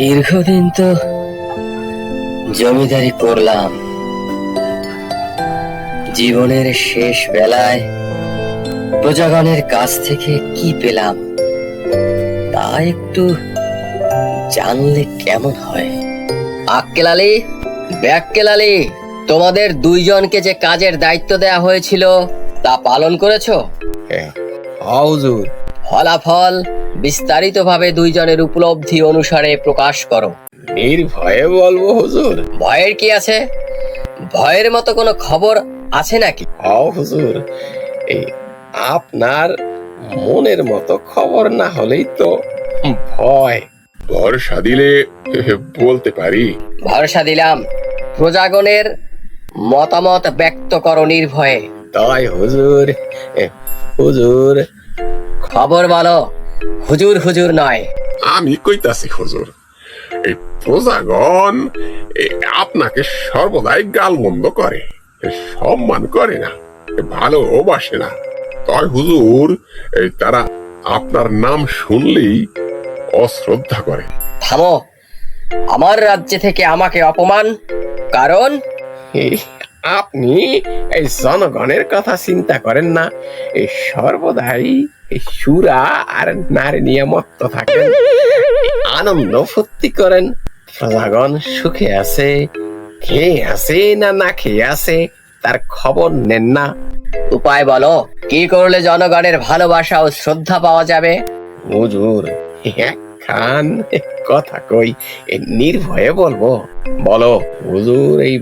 দীর্ঘদিন তো জমিদারি করলাম, জীবনের শেষ বেলায় প্রজাগণের কাছ থেকে কি পেলাম তা একটু জানলে কেমন হয়। আক্কেল আলী, ব্যাক্কেল আলী, তোমাদের দুইজনকে যে কাজের দায়িত্ব দেয়া হয়েছিল তা পালন করেছো? হুজুর। ফলাফল বিস্তারিতভাবে দুইজনের উপলব্ধি অনুসারে প্রকাশ করো। নির্ভয়ে বলবো হুজুর। ভয়ের কি আছে? ভয়ের মতো কোনো খবর আছে নাকি? হুজুর, এই আপনার মনের মতো খবর না হলেই তো ভয়। ভরসা দিলে বলতে পারি। ভরসা দিলাম, প্রজাগণের মতামত ব্যক্ত করো নির্ভয়ে। তাই হুজুর। হুজুর, খবর বলো, হুজুর হুজুর নয়। আমি কইতাছি হুজুর, এই প্রজাগণ আপনাকে সর্বদাই গালমন্দ করে, সম্মান করে না, ভালোবাসে না। তাই হুজুর, তারা আপনার নাম শুনলেই অশ্রদ্ধা করে। থামো, আমার রাজ্য থেকে আমাকে অপমান। কারণ এই আপনি এই জনগণের কথা চিন্তা করেন না, এই সর্বদাই এই সুরা আর নারী নিয়ে মত্ত থাকেন, আনন্দ ফুর্তি করেন। প্রজাগণ সুখে আছে, খেয়ে আছে না না খেয়ে আছে তার খবর নেন না। উপায় বলো, কি করলে জনগণের ভালোবাসা ও শ্রদ্ধা পাওয়া যাবে? হুজুর, খান কথা কই, নির্ভয়ে বলবো। বলো হুজুর। এই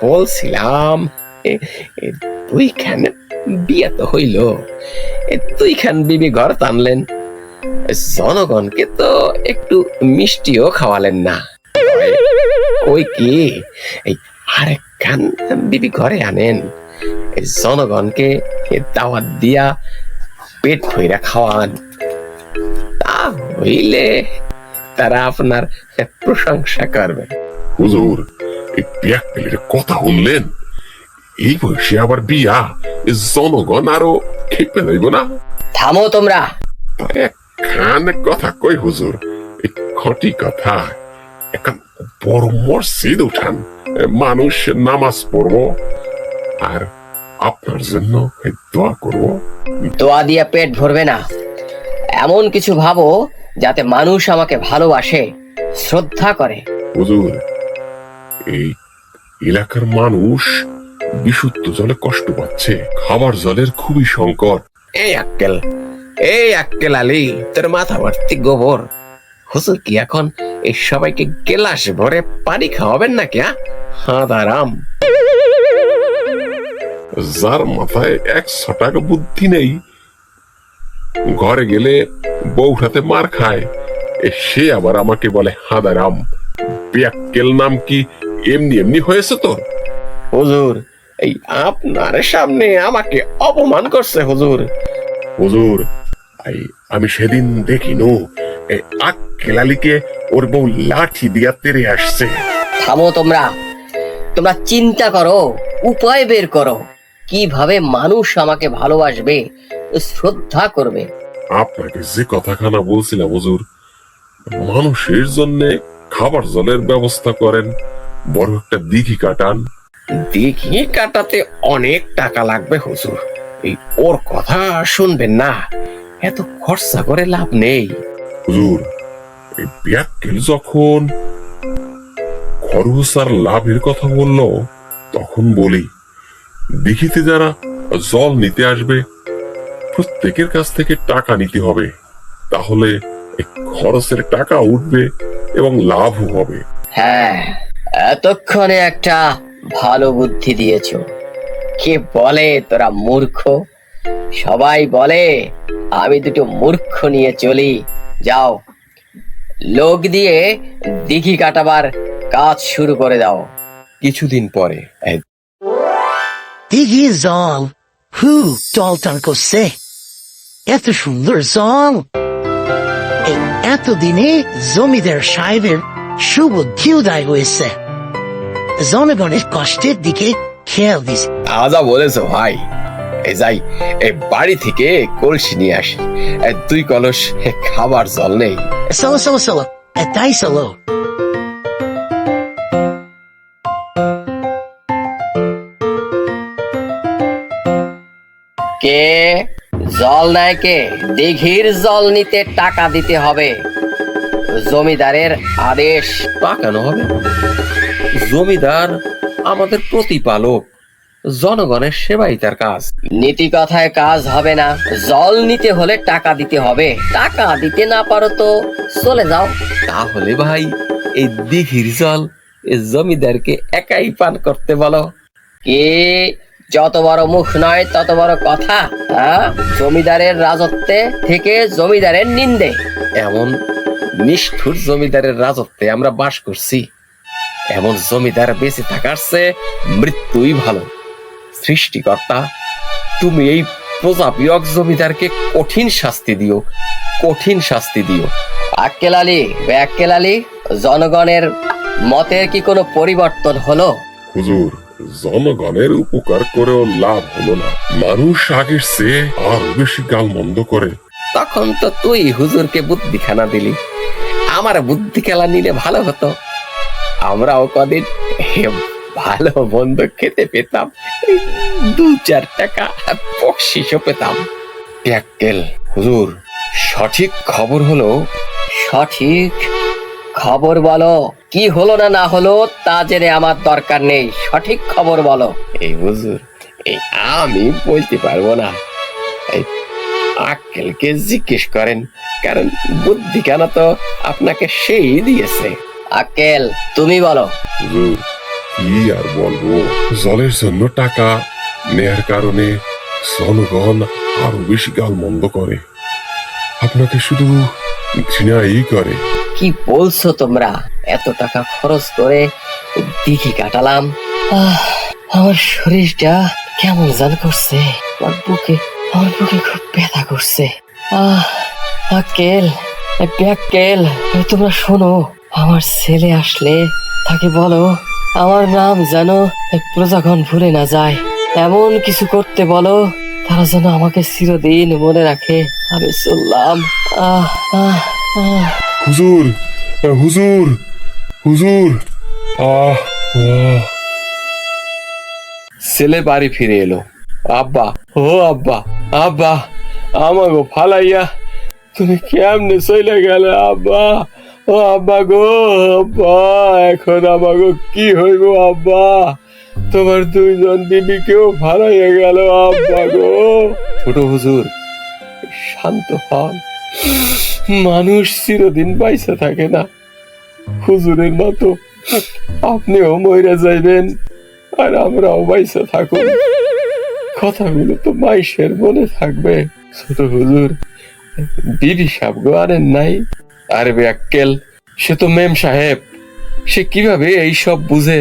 বলছিলাম, দুইখান বিয়ে তো হইল, দুইখান বিবি ঘর টানলেন, জনগণকে তো একটু মিষ্টিও খাওয়ালেন না। ওই কি এই আরেকখান বিবি ঘরে আনেন, জনগণকে দাওয়াত দিয়া পেট ভইরা খাওয়ান, তা হইলে তারা আপনার প্রশংসা করবে। হুজুর, এই ব্যাককেলের কথা শুনলেন? এই বয়সে আবার বিয়া, জনগণ আরো খেপে যাইব না? থামো তোমরা। খান কথা কই হুজুর, এই খটি কথা। এখন বড় মসজিদ উঠান, মানুষ নামাজ পড়বো আর আপনার জন্য দোয়া করবো। দোয়া দিয়ে পেট ভরবে না, এমন কিছু ভাবো যাতে মানুষ আমাকে ভালোবাসে, শ্রদ্ধা করে। হুজুর, এই এলাকার মানুষ বিশুদ্ধ জলে কষ্ট পাচ্ছে, খাবার জলের খুবই সংকট। এই আক্কেল আলী, তোর মাথা ভর্তি গোবর। হুজুর কি এখন এই সবাইকে গেলাস ভরে পানি খাওয়াবেন নাকি? হাদারাম, যার মাথায় 100 টাকা বুদ্ধি নেই, ঘরে গেলে বউঠাতে মার খায়, সে আবার আমাকে বলে হাদারাম। ব্যাককেল নাম কি এমনি এমনি হয়েছে তোর? হুজুর, এই আপনার সামনে আমাকে অপমান করছে হুজুর। হুজুর, আমি সেদিন দেখিনু আক্কেল আলীকে ওর বউ লাঠি দিয়া তেড়ে আসছে। থামো তোমরা, তোমরা চিন্তা করো, উপায় বের করো, কিভাবে মানুষ আমাকে ভালোবাসবে, শ্রদ্ধা করবে। আপনাকে যে কথাখানা বলছিলাম হুজুর, মানুষের জন্য খাবার জলের ব্যবস্থা করেন, বড় একটা দিঘি কাটান। দিঘি কাটাতে অনেক টাকা লাগবে হুজুর, এই ওর কথা শুনবেন না, এত খরচা করে লাভ নেই। হুজুর, এই ব্যাককেল যখন খরচ আর লাভের কথা বলল, তখন বলি, দিঘিতে যারা জল নিতে আসবে প্রত্যেকের কাছ থেকে টাকা নিতে হবে, তাহলে খরচের টাকা উঠবে এবং লাভও হবে। হ্যাঁ, এতক্ষণে একটা ভালো বুদ্ধি দিয়েছ। কে বলে তোরা মূর্খ? সবাই বলে আমি দুটো মূর্খ নিয়ে চলি। যাও, লোক দিয়ে দিঘি কাটাবার কাজ শুরু করে দাও। কিছুদিন পরে দিঘির জল টলটল করছে, এত সুন্দর জল। এই এতদিনে জমিদার সাহেবের সুবুদ্ধি উদয় হয়েছে, জনগণের কষ্টের দিকে খেয়াল দিছে। আজা বলেছো ভাই, যাই এই বাড়ি থেকে কলসি নিয়ে আসি, 2 কলস খাবার জল নেই। চলো চলো চলো, এটাই চলো। কে জল নেয়? কে? দিঘির জল নিতে টাকা দিতে হবে, জমিদারের আদেশ। কেন হবে? জমিদার আমাদের প্রতিপালক, জনগণের সেবাই তার কাজ। নীতি কথায় কাজ হবে না, জল নিতে হলে টাকা দিতে হবে। টাকা দিতে না পারো তো চলে যাও। তাহলে ভাই এই দিঘির জল এই জমিদারকে একাই পান করতে বলো। কে? যত বড় মুখ নয় তত বড় কথা। হ্যাঁ, জমিদারের রাজত্বে থেকে জমিদারের নিন্দে। এমন নিষ্ঠুর জমিদারের রাজত্বে আমরা বাস করছি। এমন জমিদার বেঁচে থাকার চেয়ে মৃত্যুই ভালো। সৃষ্টিকর্তা, তুমি এই প্রজাপিয়ক জমিদারকে কঠিন শাস্তি দিও, কঠিন শাস্তি দিও। আক্কেল আলী, আক্কেল আলী, জনগণের মতের কি কোনো পরিবর্তন হলো? হুজুর, জনগণের উপকার করেও লাভ হলো না। মানুষ আগের চেয়ে আরো বেশি গালমন্দ করে। তখন তো তুই হুজুরকে বুদ্ধিখানা দিলি। আমার বুদ্ধি খেলা নিলে ভালো হতো, আমরাও কদিন ভালো মন্দ খেতে পেতাম, 2-4 টাকা বকশিসও পেতাম। ট্যাক্কেল হুজুর, সঠিক খবর হলো সঠিক খবর বলো। কি হলো না না হলো তা জেনে আমার দরকার নেই, সঠিক খবর বলো। এই হুজুর, এই আমি বলতে পারবো না, এই আক্কেলকে জিজ্ঞেস করেন, কারণ বুদ্ধি কেন তো আপনাকে সেই দিয়েছে। আক্কেল, তুমি বলো। হুজুর, কি আর বলবো, জলের জন্য টাকা নেয়ার কারণে জনগণ আরো বেশি গালমন্দ করে, আপনাকে শুধু ঘৃণাই করে। কি বলছো তোমরা? এত টাকা খরচ করে দিঘি কাটালাম, আমার শরীরটা কেমন জান করছে, আমার বুকে খুব ব্যথা করছে। আক্কেল, আক্কেল, তোমরা শোনো, আমার ছেলে আসলে তাকে বলো আমার নাম যেন প্রজাগণ ভুলে না যায়। এমন কিছু করতে বলো তারা যেন আমাকে চিরদিন মনে রাখে। আমি চললাম। আহ আহ আহ হুজুর, হুজুর, হুজুর, আহ আহ। ছেলে বাড়ি ফিরে এলো। আব্বা, ও আব্বা, আব্বা, আমাগো ফালাইয়া তুমি কেমনে চলে গেলে আব্বা? ও আব্বা গো, আব্বা, এখন আমাগো কি হইব আব্বা? তোমার 2 জন বিবিকেও ফালাইয়া গেল আব্বা গো। ছোট হুজুর, শান্ত হন। মানুষ চিরদিন বাইসা থাকে না। হুজুরের মতো আপনিও মইরা যাইবেন, আর আমরাও বাইসা থাকুন। কথাগুলো তো মাইশের মনে থাকবে। ছোট হুজুর, বিবি সাহেব গো আনেন নাই? আরে আক্কেল, সে তো মেম সাহেব, সে কিভাবে এইসব বুঝে,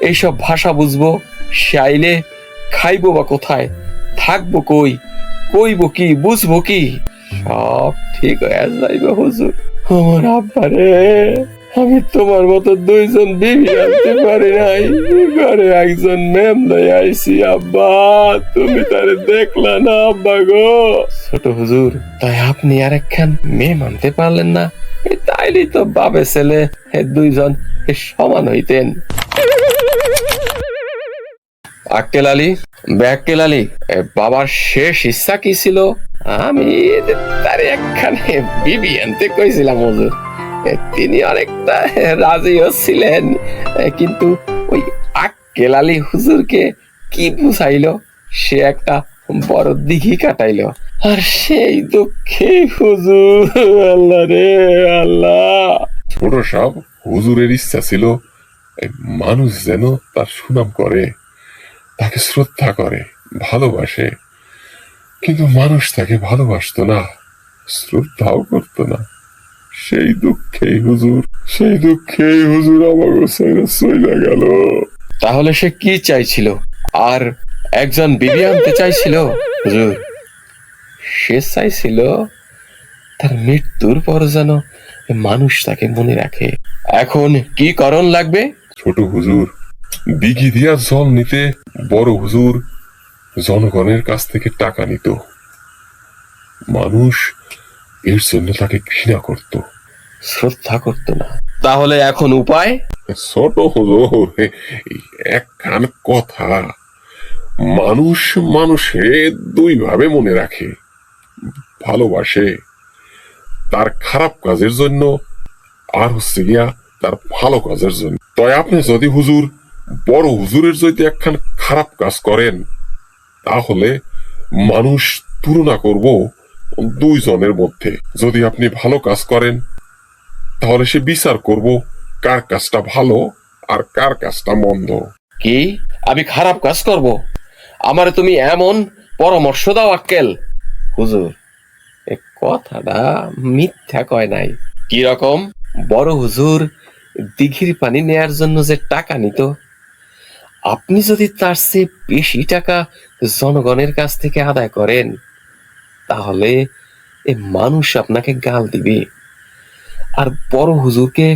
এইসব ভাষা বুঝবো? সে আইলে খাইবো বা কোথায়, থাকবো কই, কইবো কি, বুঝবো কি? সব ঠিক হয়ে যাইবে হুজুর। আমার আব্বারে আমি তোমার মতো 2 জন বিবি আনতে পারি নাই, ঘরে একজন মেম লই আইছি আব্বা, তুমি তারে দেখলা না আব্বা গো। ছোট হুজুর, তাই আপনি আর একখান মেম আনতে পারলেন না? তাইলেই তো বাবে ছেলে 2 জন সমান হইতেন। আক্কেল আলী, ব্যাক্কেল আলী, বাবার শেষ ইচ্ছা কি ছিল? আমি তার একখানে বিবি আনতে কইছিলাম হুজুর। তিনি অনেকটা রাজিও ছিলেন, কিন্তু ওই আক্কেল আলী হুজুরকে কি বুঝাইলো, সে একটা বড় দিঘি কাটাইলো, আর সেই দুঃখে হুজুর, আল্লাহ রে আল্লাহ। ছোট সাহেব, হুজুরের ইচ্ছা ছিল এই মানুষ যেন তার সুনাম করে, তাকে শ্রদ্ধা করে, ভালোবাসে, কিন্তু মানুষ তাকে ভালোবাসতো না, শ্রদ্ধাও করতো না। সেই দুঃখেই হুজুর আমাকে ছেড়ে চলে গেল। তাহলে সে কি চাইছিল? আর একজন বিবি আনতে চাইছিল হুজুর? সে চাইছিল তার মৃত্যুর পর যেন মানুষ তাকে মনে রাখে। এখন কি করণ লাগবে? ছোট হুজুর, দিঘি দিয়া জল নিতে বড় হুজুর জনগণের কাছ থেকে টাকা নিত। মানুষ এর জন্য তাকে ঘৃণা করত। শ্রদ্ধা করতো না। তাহলে এখন উপায়? ছোট হুজুর, একখান কথা, মানুষ মানুষে দুই ভাবে মনে রাখে, ভালোবাসে তার খারাপ কাজের জন্য আর হচ্ছে গিয়া তার ভালো কাজের জন্য। তাই আপনি যদি হুজুর বড় হুজুরের যদি একখান খারাপ কাজ করেন, তাহলে মানুষ তুলনা করব দুইজনের মধ্যে। যদি আপনি ভালো কাজ করেন, তাহলে সে বিচার করব কার কাজটা ভালো আর কার কাজটা মন্দ। কি আমি খারাপ কাজ করব? আমারে তুমি এমন পরামর্শ দাও আক্কেল? হুজুর, এ কথাটা মিথ্যা কয় নাই। কি রকম? বড় হুজুর দিঘির পানি নেয়ার জন্য যে টাকা নিত, আপনি যদি তার চেয়ে বেশি টাকা জনগণের কাছ থেকে আদায় করেন, তাহলে এ মানুষ আপনাকে গাল দিবে আর বড় হুজুরকে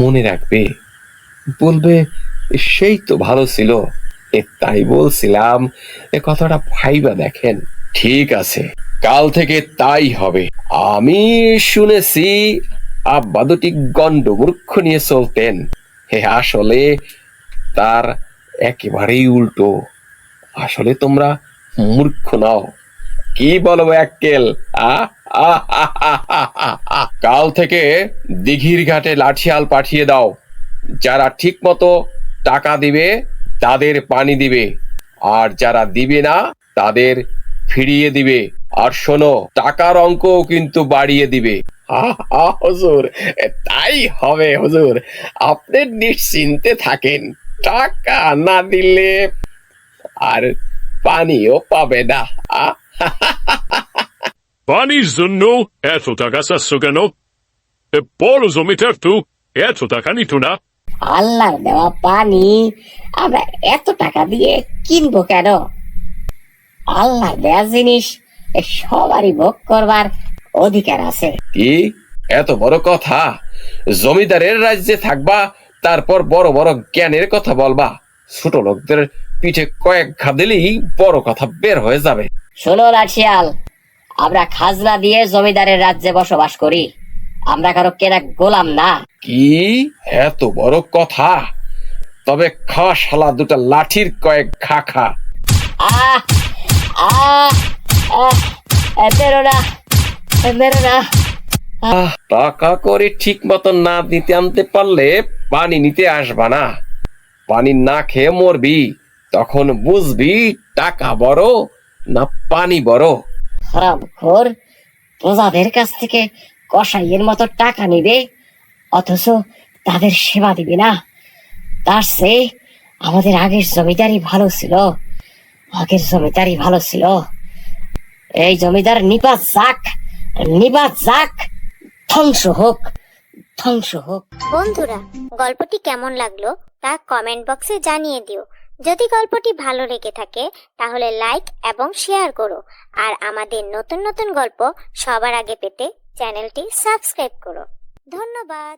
মনে রাখবে, বলবে সেই তো ভালো ছিল। তাই বলছিলাম, এ কথাটা ভাইবা দেখেন। ঠিক আছে, কাল থেকে তাই হবে। আমি শুনেছি আব্বা দুটি গন্ডমূর্খ নিয়ে চলতেন, আসলে তার একেবারেই উল্টো। আসলে তোমরা মূর্খ নাও। কি বলো আক্কেল? কাল থেকে দিঘির ঘাটে লাঠিয়াল পাঠিয়ে দাও। যারা ঠিক মতো টাকা দিবে তাদের পানি দিবে, আর যারা দিবে না তাদের ফিরিয়ে দিবে। আর শোনো, টাকার অঙ্কও কিন্তু বাড়িয়ে দিবে। হুজুর, তাই হবে হুজুর, আপনি নিশ্চিন্তে থাকেন। টাকা না দিলে আর পানিও পাবে না। পানির জন্য এত টাকা চাচ্ছ কেন? বড় জমিটার তো এত টাকা নিত না। আল্লাহর দেওয়া পানি আমরা এত টাকা দিয়ে কিনবো কেন? আল্লাহর দেওয়া জিনিস সবারই ভোগ করবার অধিকার আছে। কি এত বড় কথা? জমিদারের রাজ্যে থাকবা, তারপর বড় বড় জ্ঞানের কথা বলবা? ছোট লোকদের পিঠে কয়েক ঘা দিলেই বড় কথা বের হয়ে যাবে। শোনো লাঠিয়াল, আমরা খাজনা দিয়ে জমিদারের রাজ্যে বসবাস করি, আমরা কারো কেনা গোলাম না। কি এত বড় কথা? তবে খা শালা দুটা লাঠির কয়েক ঘা খা। আহ আহ আহ, বেরো না, বেরো না। টাকা করে ঠিক মতন না দিতে আনতে পারলে পানি নিতে আসবা না। পানি না খেয়ে মরবি, তখন বুঝবি টাকা বড় না পানি বড়। হারামখোর, প্রজাদের কাছ থেকে কসাইয়ের মতো টাকা নিবে, অথচ তাদের সেবা দিবে না। তার চেয়ে আমাদের আগের জমিদারই ভালো ছিল, আগের জমিদারই ভালো ছিল। এই জমিদার নিপাত যাক, নিপাত যাক, ধ্বংস হোক, ধ্বংস হোক। বন্ধুরা, গল্পটি কেমন লাগলো তা কমেন্ট বক্সে জানিয়ে দিও। যদি গল্পটি ভালো লেগে থাকে তাহলে লাইক এবং শেয়ার করো, আর আমাদের নতুন নতুন গল্প সবার আগে পেতে চ্যানেলটি সাবস্ক্রাইব করো। ধন্যবাদ।